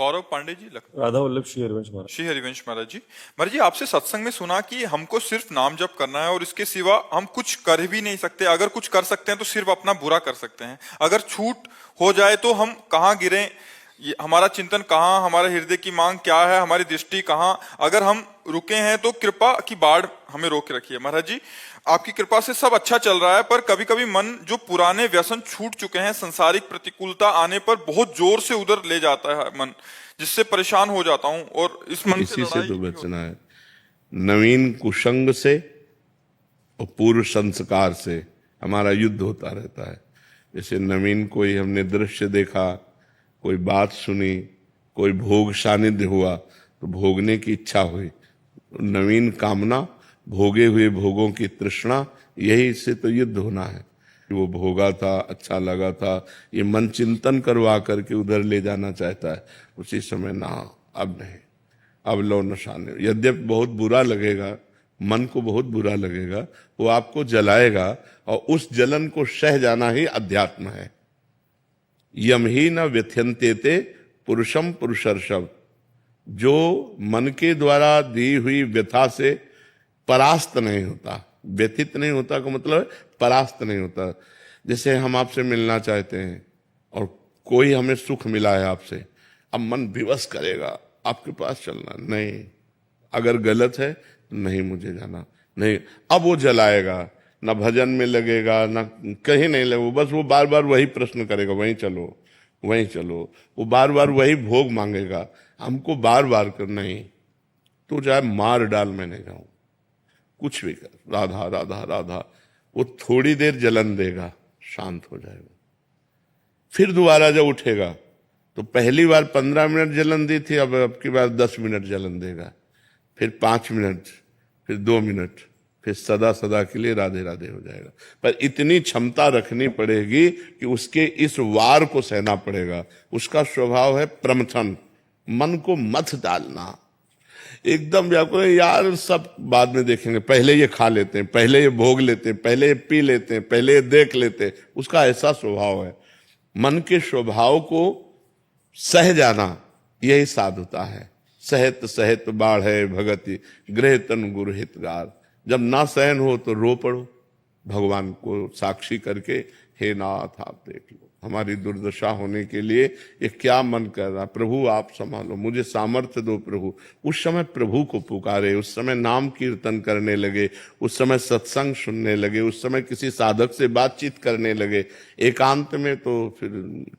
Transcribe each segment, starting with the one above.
गौरव पांडे जी राधा वल्लभ श्री हरिवंश महाराज। श्री हरिवंश महाराज जी। महाराज जी, आपसे सत्संग में सुना कि हमको सिर्फ नाम जप करना है और इसके सिवा हम कुछ कर भी नहीं सकते। अगर कुछ कर सकते हैं तो सिर्फ अपना बुरा कर सकते हैं। अगर छूट हो जाए तो हम कहाँ गिरे, हमारा चिंतन कहाँ, हमारे हृदय की मांग क्या है, हमारी दृष्टि कहाँ। अगर हम रुके हैं तो कृपा की बाढ़ हमें रोक रखी है। महाराज जी, आपकी कृपा से सब अच्छा चल रहा है, पर कभी कभी मन जो पुराने व्यसन छूट चुके हैं, संसारिक प्रतिकूलता आने पर बहुत जोर से उधर ले जाता है मन, जिससे परेशान हो जाता हूं। और इस मन इसी से तो बचना है। नवीन कुसंग से और पूर्व संस्कार से हमारा युद्ध होता रहता है। जैसे नवीन कोई हमने दृश्य देखा, कोई बात सुनी, कोई भोग सानिध्य हुआ तो भोगने की इच्छा हुई। नवीन कामना, भोगे हुए भोगों की तृष्णा, यही से तो युद्ध होना है। वो भोगा था, अच्छा लगा था, ये मन चिंतन करवा करके उधर ले जाना चाहता है। उसी समय ना, अब नहीं, अब लो नशा नहीं। यद्यपि बहुत बुरा लगेगा, मन को बहुत बुरा लगेगा, वो आपको जलाएगा और उस जलन को सह जाना ही अध्यात्म है। यम ही न व्यथ्यन्ते पुरुषम पुरुषर्षभ। जो मन के द्वारा दी हुई व्यथा से परास्त नहीं होता, व्यथित नहीं होता का मतलब परास्त नहीं होता। जैसे हम आपसे मिलना चाहते हैं और कोई हमें सुख मिला है आपसे, अब मन विवश करेगा आपके पास चलना नहीं, अगर गलत है नहीं मुझे जाना नहीं। अब वो जलाएगा, ना भजन में लगेगा, ना कहीं नहीं लगेगा, बस वो बार बार वही प्रश्न करेगा, वहीं चलो वहीं चलो। वो बार बार वही भोग मांगेगा, हमको बार बार कर नहीं, तो चाहे मार डाल मैं नहीं जाऊं, कुछ भी कर, राधा राधा राधा। वो थोड़ी देर जलन देगा, शांत हो जाएगा। फिर दोबारा जब उठेगा तो पहली बार 15 मिनट जलन दी थी, अब की बार 10 मिनट जलन देगा, फिर 5 मिनट, फिर 2 मिनट, फिर सदा सदा के लिए राधे राधे हो जाएगा। पर इतनी क्षमता रखनी पड़ेगी कि उसके इस वार को सहना पड़ेगा। उसका स्वभाव है प्रमथन, मन को मथ डालना, एकदम व्याकुल, यार सब बाद में देखेंगे, पहले ये खा लेते हैं, पहले ये भोग लेते हैं, पहले ये पी लेते हैं, पहले ये देख लेते हैं। उसका ऐसा स्वभाव है। मन के स्वभाव को सह जाना यही साधुता है। सहत सहत बाढ़ भगति गृह तन गुरु हितगार। जब ना सहन हो तो रो पड़ो, भगवान को साक्षी करके, हे नाथ आप देख लो हमारी दुर्दशा होने के लिए ये क्या मन कर रहा, प्रभु आप संभालो, मुझे सामर्थ्य दो प्रभु। उस समय प्रभु को पुकारे, उस समय नाम कीर्तन करने लगे, उस समय सत्संग सुनने लगे, उस समय किसी साधक से बातचीत करने लगे। एकांत में तो फिर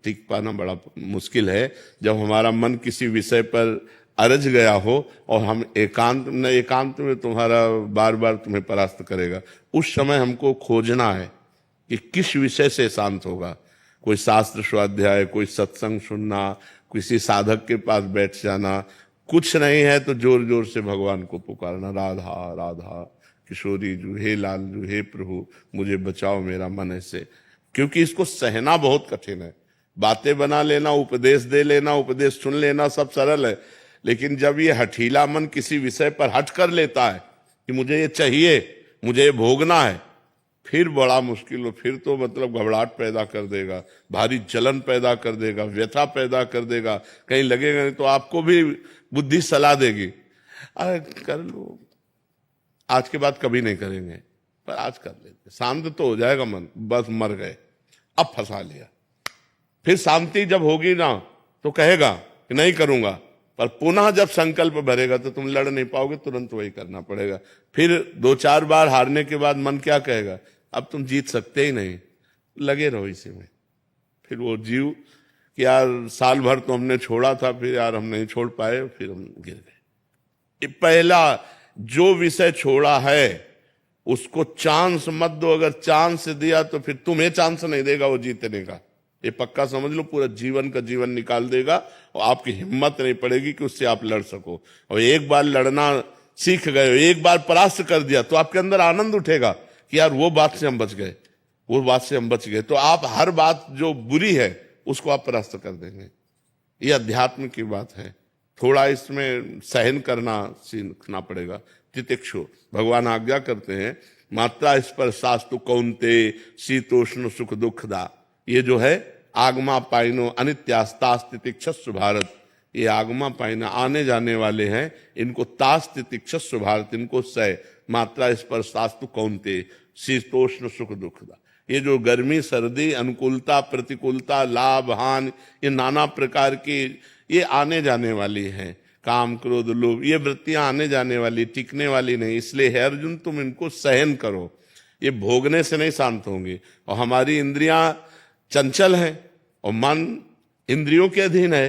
टिक पाना बड़ा मुश्किल है। जब हमारा मन किसी विषय पर अरज गया हो और हम एकांत में तुम्हारा बार बार तुम्हें परास्त करेगा, उस समय हमको खोजना है कि किस विषय से शांत होगा। कोई शास्त्र स्वाध्याय, कोई सत्संग सुनना, किसी साधक के पास बैठ जाना, कुछ नहीं है तो जोर जोर से भगवान को पुकारना, राधा राधा किशोरी जू, हे लाल जू, हे प्रभु मुझे बचाओ मेरा मन ऐसे। क्योंकि इसको सहना बहुत कठिन है। बातें बना लेना, उपदेश दे लेना, उपदेश सुन लेना सब सरल है, लेकिन जब ये हठीला मन किसी विषय पर हट कर लेता है कि मुझे ये चाहिए, मुझे ये भोगना है, फिर बड़ा मुश्किल हो। फिर तो मतलब घबराहट पैदा कर देगा, भारी जलन पैदा कर देगा, व्यथा पैदा कर देगा। कहीं लगेगा नहीं तो आपको भी बुद्धि सलाह देगी, अरे कर लो, आज के बाद कभी नहीं करेंगे, पर आज कर लेते, शांत तो हो जाएगा मन। बस मर गए, अब फंसा लिया। फिर शांति जब होगी ना तो कहेगा कि नहीं करूंगा, पर पुनः जब संकल्प भरेगा तो तुम लड़ नहीं पाओगे, तुरंत वही करना पड़ेगा। फिर 2-4 बार हारने के बाद मन क्या कहेगा, अब तुम जीत सकते ही नहीं, लगे रहो इसी में। फिर वो जीव कि यार साल भर तो हमने छोड़ा था, फिर यार हम नहीं छोड़ पाए, फिर हम गिर गए। पहला जो विषय छोड़ा है उसको चांस मत दो। अगर चांस दिया तो फिर तुम्हें चांस नहीं देगा वो जीतने का, ये पक्का समझ लो। पूरा जीवन का जीवन निकाल देगा और आपकी हिम्मत नहीं पड़ेगी कि उससे आप लड़ सको। और एक बार लड़ना सीख गए, एक बार परास्त कर दिया तो आपके अंदर आनंद उठेगा कि यार वो बात से हम बच गए, वो बात से हम बच गए। तो आप हर बात जो बुरी है उसको आप परास्त कर देंगे। ये अध्यात्म की बात है। थोड़ा इसमें सहन करना सीखना पड़ेगा। तितिक्षु भगवान आज्ञा करते हैं, मात्रा स्पर्शास्तु कौन्ते शीतोष्ण सुख दुखदा। ये जो है आगमा पाइनो अनित्यास्तास्तितिक्षस्व भारत, ये आगमा पाइना आने जाने वाले हैं, इनको तास्त तितिक्षस्व भारत, इनको सह मात्रा स्पर्शास्तु कौनते शीतोष्ण सुख दुखदा। ये जो गर्मी सर्दी अनुकूलता प्रतिकूलता लाभ हानि ये नाना प्रकार की ये आने जाने वाली हैं, काम क्रोध लोभ ये वृत्तियां आने जाने वाली टिकने वाली नहीं। इसलिए हे अर्जुन तुम इनको सहन करो, ये भोगने से नहीं शांत होंगे। और हमारी इंद्रियां चंचल हैं और मन इंद्रियों के अधीन है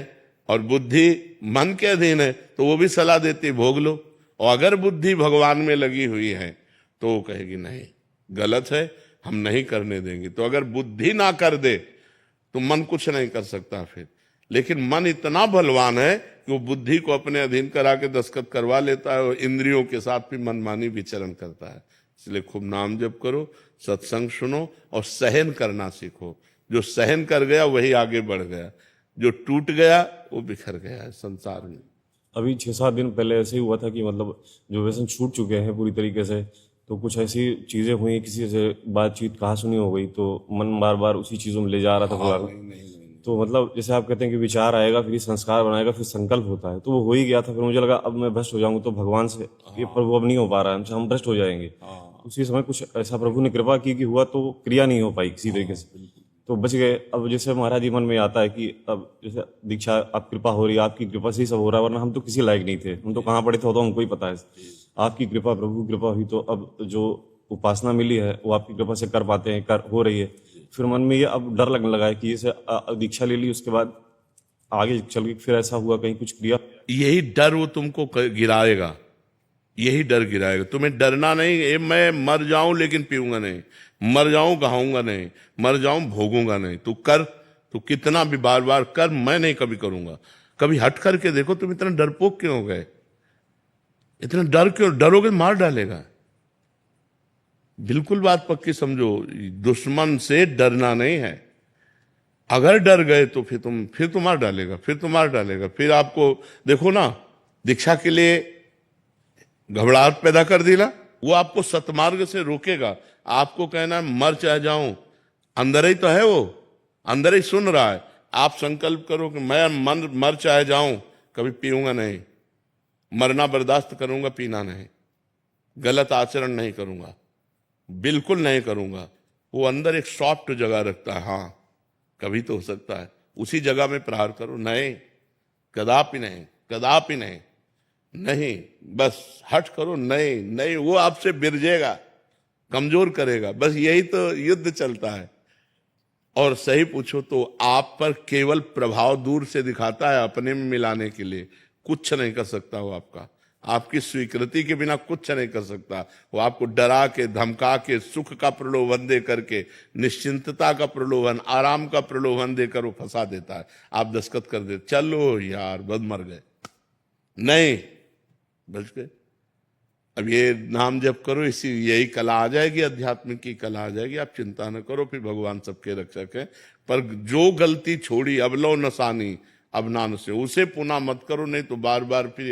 और बुद्धि मन के अधीन है, तो वो भी सलाह देती भोग लो। और अगर बुद्धि भगवान में लगी हुई है तो वो कहेगी नहीं गलत है, हम नहीं करने देंगे। तो अगर बुद्धि ना कर दे तो मन कुछ नहीं कर सकता फिर। लेकिन मन इतना बलवान है कि वो बुद्धि को अपने अधीन करा के दस्तखत करवा लेता है और इंद्रियों के साथ भी मनमानी विचरण करता है। इसलिए खूब नाम जप करो, सत्संग सुनो और सहन करना सीखो। जो सहन कर गया वही आगे बढ़ गया, जो टूट गया वो बिखर गया है संसार में। अभी 6-7 दिन पहले ऐसे ही हुआ था कि मतलब जो व्यसन छूट चुके हैं पूरी तरीके से, तो कुछ ऐसी चीजें हुई, किसी से बातचीत कहा सुनी हो गई, तो मन बार बार उसी चीजों में ले जा रहा था फिलहाल। तो मतलब जैसे आप कहते हैं कि विचार आएगा फिर संस्कार बनाएगा फिर संकल्प होता है, तो वो हो ही गया था। फिर मुझे लगा अब मैं भ्रष्ट हो जाऊंगा तो भगवान से ये प्रभु अब नहीं हो पा रहा है हमसे, हम भ्रष्ट हो जाएंगे। उसी समय कुछ ऐसा प्रभु ने कृपा की कि हुआ तो क्रिया नहीं हो पाई किसी तरीके से, तो बच गए। अब जैसे महाराज जी मन में आता है कि अब जैसे दीक्षा आप कृपा हो रही है, आपकी कृपा से ही सब हो रहा है, वरना हम तो किसी लायक नहीं थे, हम तो कहाँ पड़े थे तो हमको ही पता है। आपकी कृपा प्रभु कृपा हुई तो अब जो उपासना मिली है वो आपकी कृपा से कर पाते हैं, कर हो रही है। फिर मन में ये अब डर लगने लगा है कि जैसे दीक्षा ले ली उसके बाद आगे चल के फिर ऐसा हुआ कहीं कुछ क्रिया। यही डर वो तुमको गिराएगा, यही डर गिराएगा। तुम्हें डरना नहीं, ये मैं मर जाऊं लेकिन पीऊंगा नहीं, मर जाऊं गहाऊंगा नहीं, मर जाऊं भोगूंगा नहीं। तू कर, तू कितना भी बार बार कर, मैं नहीं कभी करूंगा। कभी हट करके देखो तुम इतना डरपोक क्यों हो गए, इतना डर क्यों, डरोगे मार डालेगा। बिल्कुल बात पक्की समझो, दुश्मन से डरना नहीं है। अगर डर गए तो फिर तो मार डालेगा, फिर तो मार डालेगा। फिर आपको देखो ना, दीक्षा के लिए घबराहट पैदा कर दिला, वो आपको सतमार्ग से रोकेगा। आपको कहना है मर चाहे जाऊं, अंदर ही तो है वो, अंदर ही सुन रहा है। आप संकल्प करो कि मैं मर चाहे जाऊं, कभी पीऊंगा नहीं, मरना बर्दाश्त करूंगा, पीना नहीं, गलत आचरण नहीं करूंगा, बिल्कुल नहीं करूंगा। वो अंदर एक सॉफ्ट जगह रखता है, हाँ कभी तो हो सकता है, उसी जगह में प्रहार करो। नहीं, कदापि नहीं, कदापि नहीं, नहीं, बस हट करो। नहीं नहीं, वो आपसे बिरजेगा, कमजोर करेगा। बस यही तो युद्ध चलता है। और सही पूछो तो आप पर केवल प्रभाव दूर से दिखाता है, अपने में मिलाने के लिए कुछ नहीं कर सकता। वो आपकी स्वीकृति के बिना कुछ नहीं कर सकता। वो आपको डरा के धमका के सुख का प्रलोभन दे करके, निश्चिंतता का प्रलोभन, आराम का प्रलोभन देकर वो फंसा देता है। आप दस्तखत कर देते, चलो यार बद मर गए, नहीं बच गए। अब ये नाम जप करो, इसी यही कला आ जाएगी, अध्यात्म की कला आ जाएगी। आप चिंता न करो, फिर भगवान सबके रक्षक है। पर जो गलती छोड़ी अब लो नसानी अब नान से, उसे पुनः मत करो, नहीं तो बार बार फिर